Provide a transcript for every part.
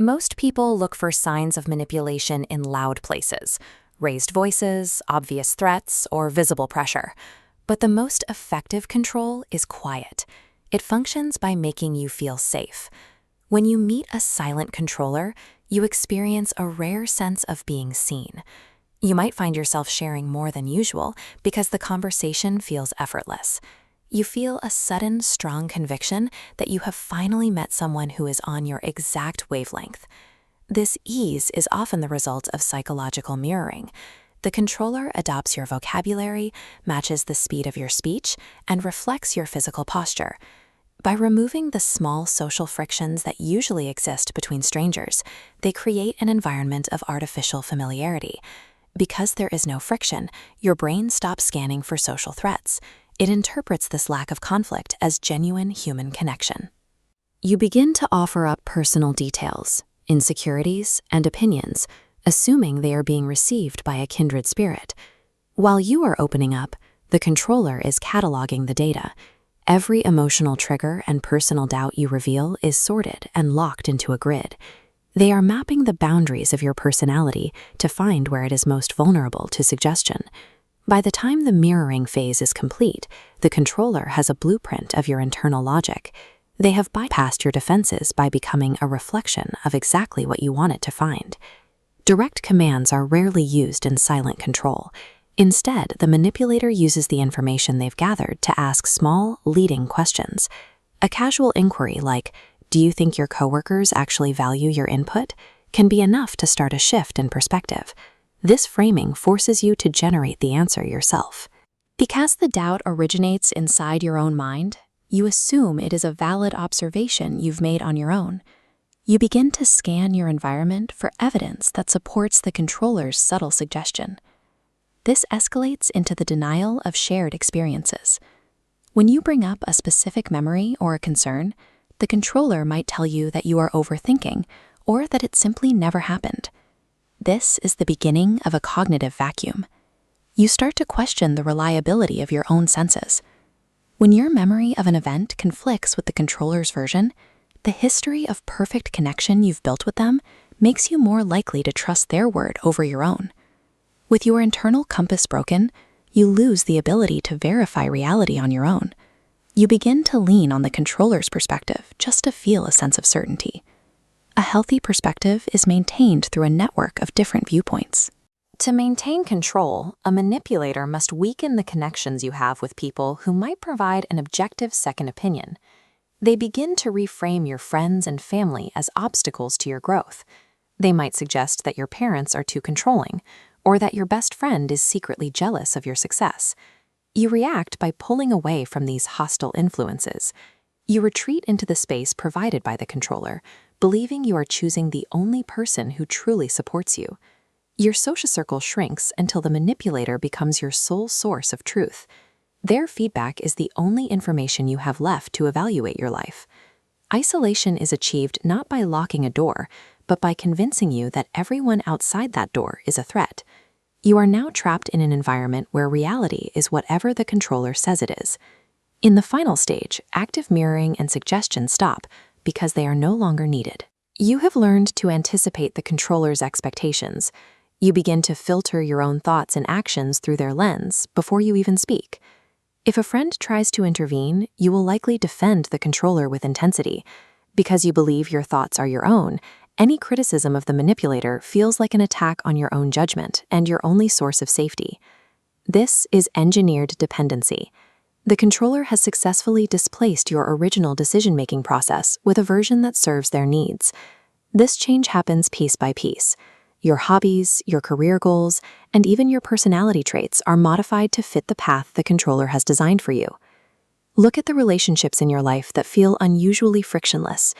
Most people look for signs of manipulation in loud places, raised voices, obvious threats, or visible pressure. But the most effective control is quiet. It functions by making you feel safe. When you meet a silent controller, you experience a rare sense of being seen. You might find yourself sharing more than usual because the conversation feels effortless. You feel a sudden, strong conviction that you have finally met someone who is on your exact wavelength. This ease is often the result of psychological mirroring. The controller adopts your vocabulary, matches the speed of your speech, and reflects your physical posture. By removing the small social frictions that usually exist between strangers, they create an environment of artificial familiarity. Because there is no friction, your brain stops scanning for social threats. It interprets this lack of conflict as genuine human connection. You begin to offer up personal details, insecurities, and opinions, assuming they are being received by a kindred spirit. While you are opening up, the controller is cataloging the data. Every emotional trigger and personal doubt you reveal is sorted and locked into a grid. They are mapping the boundaries of your personality to find where it is most vulnerable to suggestion. By the time the mirroring phase is complete, the controller has a blueprint of your internal logic. They have bypassed your defenses by becoming a reflection of exactly what you want it to find. Direct commands are rarely used in silent control. Instead, the manipulator uses the information they've gathered to ask small, leading questions. A casual inquiry like, "Do you think your coworkers actually value your input?" can be enough to start a shift in perspective. This framing forces you to generate the answer yourself. Because the doubt originates inside your own mind, you assume it is a valid observation you've made on your own. You begin to scan your environment for evidence that supports the controller's subtle suggestion. This escalates into the denial of shared experiences. When you bring up a specific memory or a concern, the controller might tell you that you are overthinking or that it simply never happened. This is the beginning of a cognitive vacuum. You start to question the reliability of your own senses. When your memory of an event conflicts with the controller's version, the history of perfect connection you've built with them makes you more likely to trust their word over your own. With your internal compass broken, you lose the ability to verify reality on your own. You begin to lean on the controller's perspective just to feel a sense of certainty. A healthy perspective is maintained through a network of different viewpoints. To maintain control, a manipulator must weaken the connections you have with people who might provide an objective second opinion. They begin to reframe your friends and family as obstacles to your growth. They might suggest that your parents are too controlling, or that your best friend is secretly jealous of your success. You react by pulling away from these hostile influences. You retreat into the space provided by the controller, believing you are choosing the only person who truly supports you. Your social circle shrinks until the manipulator becomes your sole source of truth. Their feedback is the only information you have left to evaluate your life. Isolation is achieved not by locking a door, but by convincing you that everyone outside that door is a threat. You are now trapped in an environment where reality is whatever the controller says it is. In the final stage, active mirroring and suggestion stop because they are no longer needed. You have learned to anticipate the controller's expectations. You begin to filter your own thoughts and actions through their lens before you even speak. If a friend tries to intervene, you will likely defend the controller with intensity. Because you believe your thoughts are your own, any criticism of the manipulator feels like an attack on your own judgment and your only source of safety. This is engineered dependency. The controller has successfully displaced your original decision-making process with a version that serves their needs. This change happens piece by piece. Your hobbies, your career goals, and even your personality traits are modified to fit the path the controller has designed for you. Look at the relationships in your life that feel unusually frictionless.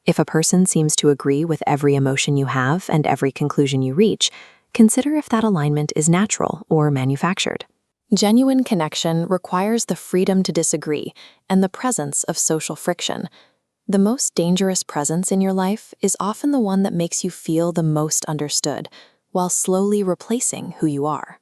If a person seems to agree with every emotion you have and every conclusion you reach, consider if that alignment is natural or manufactured. Genuine connection requires the freedom to disagree and the presence of social friction. The most dangerous presence in your life is often the one that makes you feel the most understood, while slowly replacing who you are.